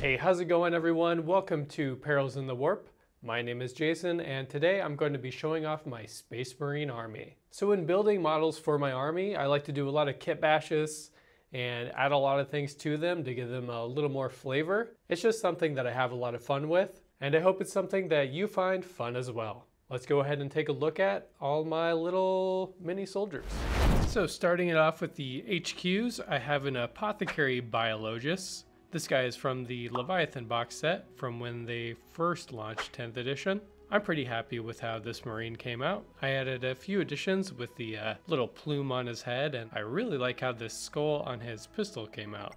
Hey, how's it going everyone? Welcome to Perils in the Warp. My name is Jason and today I'm going to be showing off my Space Marine army. So in building models for my army, I like to do a lot of kit bashes and add a lot of things to them to give them a little more flavor. It's just something that I have a lot of fun with, and I hope it's something that you find fun as well. Let's go ahead and take a look at all my little mini soldiers. So starting it off with the HQs, I have an Apothecary Biologist. This guy is from the Leviathan box set from when they first launched 10th edition. I'm pretty happy with how this Marine came out. I added a few additions with the little plume on his head, and I really like how this skull on his pistol came out.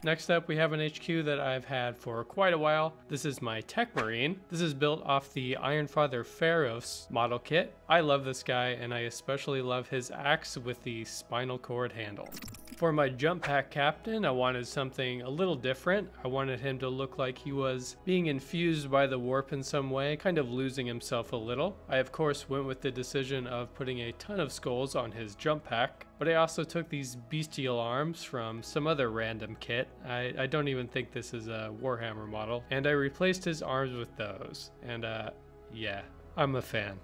Next up, we have an HQ that I've had for quite a while. This is my Tech Marine. This is built off the Ironfather Pharos model kit. I love this guy, and I especially love his axe with the spinal cord handle. For my jump pack captain, I wanted something a little different. I wanted him to look like he was being infused by the warp in some way, kind of losing himself a little. I of course went with the decision of putting a ton of skulls on his jump pack, but I also took these bestial arms from some other random kit. I don't even think this is a Warhammer model, and I replaced his arms with those, and yeah, I'm a fan.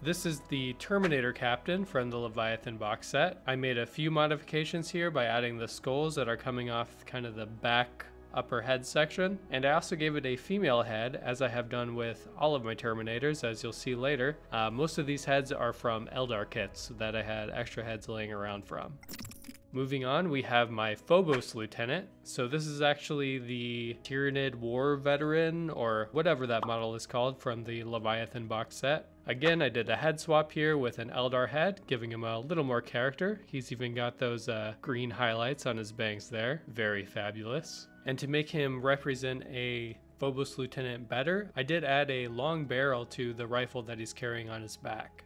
This is the Terminator Captain from the Leviathan box set. I made a few modifications here by adding the skulls that are coming off kind of the back upper head section, and I also gave it a female head, as I have done with all of my Terminators, as you'll see later. Most of these heads are from Eldar kits that I had extra heads laying around from. Moving on, we have my Phobos Lieutenant. So this is actually the Tyranid War Veteran, or whatever that model is called, from the Leviathan box set. Again, I did a head swap here with an Eldar head, giving him a little more character. He's even got those green highlights on his bangs there. Very fabulous. And to make him represent a Phobos Lieutenant better, I did add a long barrel to the rifle that he's carrying on his back.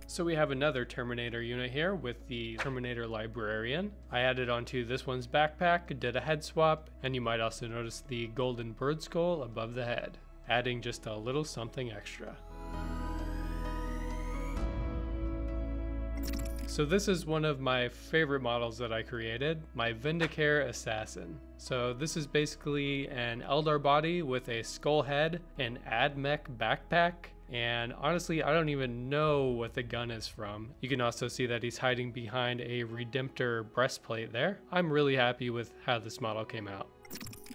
So we have another Terminator unit here with the Terminator Librarian. I added onto this one's backpack, did a head swap, and you might also notice the golden bird skull above the head, adding just a little something extra. So this is one of my favorite models that I created, my Vindicare Assassin. So this is basically an Eldar body with a skull head, an AdMech backpack, and honestly, I don't even know what the gun is from. You can also see that he's hiding behind a Redemptor breastplate there. I'm really happy with how this model came out.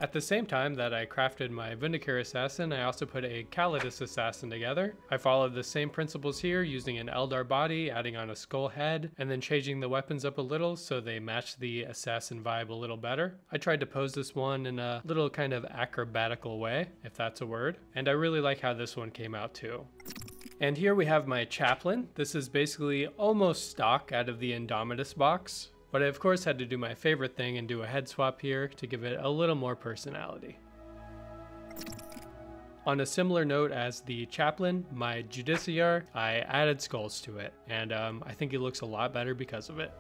At the same time that I crafted my Vindicare Assassin, I also put a Calidus Assassin together. I followed the same principles here, using an Eldar body, adding on a skull head, and then changing the weapons up a little so they match the Assassin vibe a little better. I tried to pose this one in a little kind of acrobatical way, if that's a word, and I really like how this one came out too. And here we have my Chaplain. This is basically almost stock out of the Indomitus box. But I of course had to do my favorite thing and do a head swap here to give it a little more personality. On a similar note as the Chaplain, my Judiciar, I added skulls to it, and I think it looks a lot better because of it.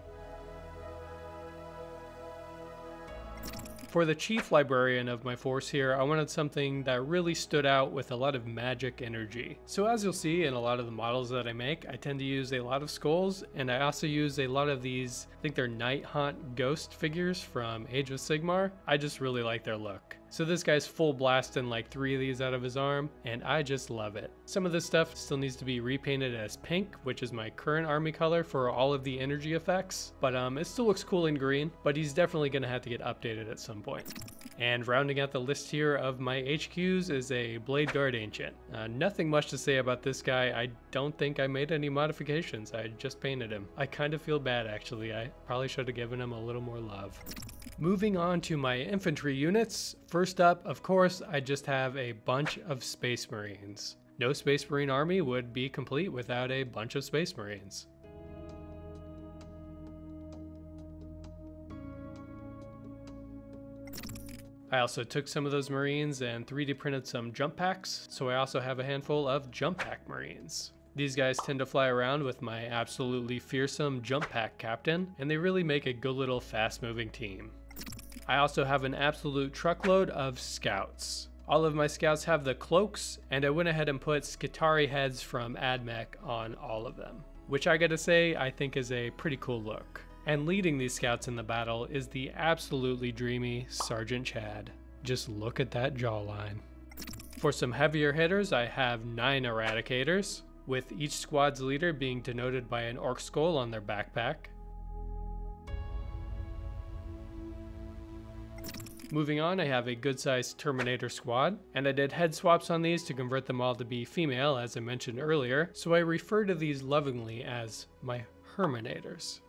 For the Chief Librarian of my force here, I wanted something that really stood out with a lot of magic energy. So as you'll see in a lot of the models that I make, I tend to use a lot of skulls, and I also use a lot of these, I think they're Night Haunt ghost figures from Age of Sigmar. I just really like their look. So this guy's full blasting like 3 of these out of his arm, and I just love it. Some of this stuff still needs to be repainted as pink, which is my current army color for all of the energy effects, but it still looks cool in green, but he's definitely gonna have to get updated at some point. And rounding out the list here of my HQs is a Blade Guard Ancient. Nothing much to say about this guy. I don't think I made any modifications. I just painted him. I kind of feel bad actually. I probably should have given him a little more love. Moving on to my infantry units. First up, of course, I just have a bunch of Space Marines. No Space Marine army would be complete without a bunch of Space Marines. I also took some of those Marines and 3D printed some jump packs, so I also have a handful of jump pack Marines. These guys tend to fly around with my absolutely fearsome jump pack captain, and they really make a good little fast moving team. I also have an absolute truckload of scouts. All of my scouts have the cloaks, and I went ahead and put Skitarii heads from AdMech on all of them, which I gotta say I think is a pretty cool look. And leading these scouts in the battle is the absolutely dreamy Sergeant Chad. Just look at that jawline. For some heavier hitters, I have 9 Eradicators, with each squad's leader being denoted by an orc skull on their backpack. Moving on, I have a good-sized Terminator squad, and I did head swaps on these to convert them all to be female, as I mentioned earlier, so I refer to these lovingly as my Herminators.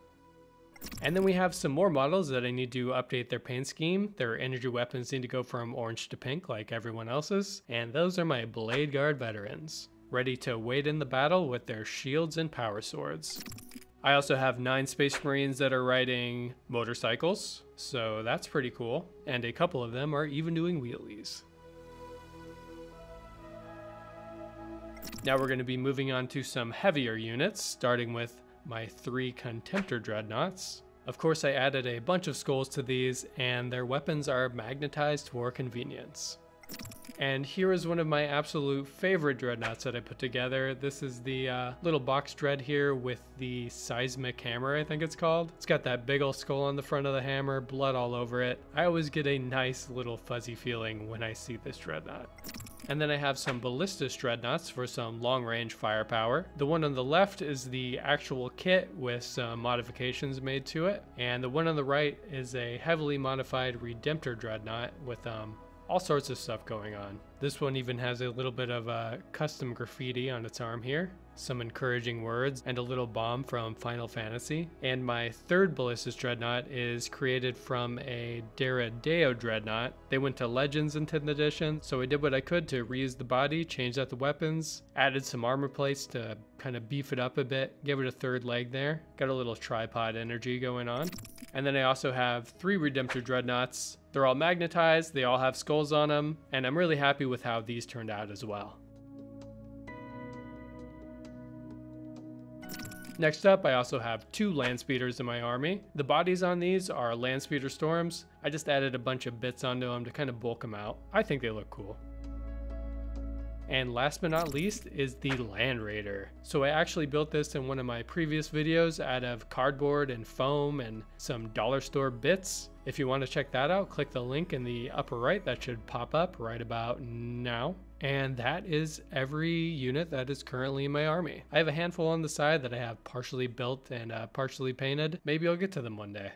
And then we have some more models that I need to update their paint scheme. Their energy weapons need to go from orange to pink like everyone else's, and those are my Blade Guard veterans, ready to wade in the battle with their shields and power swords. I also have 9 Space Marines that are riding motorcycles, so that's pretty cool, and a couple of them are even doing wheelies. Now we're going to be moving on to some heavier units, starting with my 3 Contemptor Dreadnoughts. Of course, I added a bunch of skulls to these, and their weapons are magnetized for convenience. And here is one of my absolute favorite dreadnoughts that I put together. This is the little box dread here with the seismic hammer, I think it's called. It's got that big old skull on the front of the hammer, blood all over it. I always get a nice little fuzzy feeling when I see this dreadnought. And then I have some ballistas dreadnoughts for some long-range firepower. The one on the left is the actual kit with some modifications made to it. And the one on the right is a heavily modified Redemptor dreadnought with all sorts of stuff going on. This one even has a little bit of custom graffiti on its arm here, some encouraging words, and a little bomb from Final Fantasy. And my 3rd Ballistas Dreadnought is created from a Deradeo Dreadnought. They went to Legends in 10th edition, so I did what I could to reuse the body, change out the weapons, added some armor plates to kind of beef it up a bit, give it a 3rd leg there. Got a little tripod energy going on. And then I also have 3 Redemptor Dreadnoughts. They're all magnetized, they all have skulls on them, and I'm really happy with how these turned out as well. Next up, I also have 2 Landspeeders in my army. The bodies on these are Landspeeder Storms. I just added a bunch of bits onto them to kind of bulk them out. I think they look cool. And last but not least is the Land Raider. So I actually built this in one of my previous videos out of cardboard and foam and some dollar store bits. If you want to check that out, click the link in the upper right. That should pop up right about now. And that is every unit that is currently in my army. I have a handful on the side that I have partially built and partially painted. Maybe I'll get to them one day.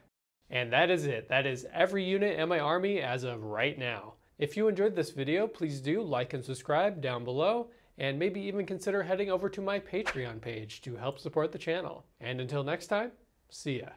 And that is it. That is every unit in my army as of right now. If you enjoyed this video, please do like and subscribe down below, and maybe even consider heading over to my Patreon page to help support the channel. And until next time, see ya.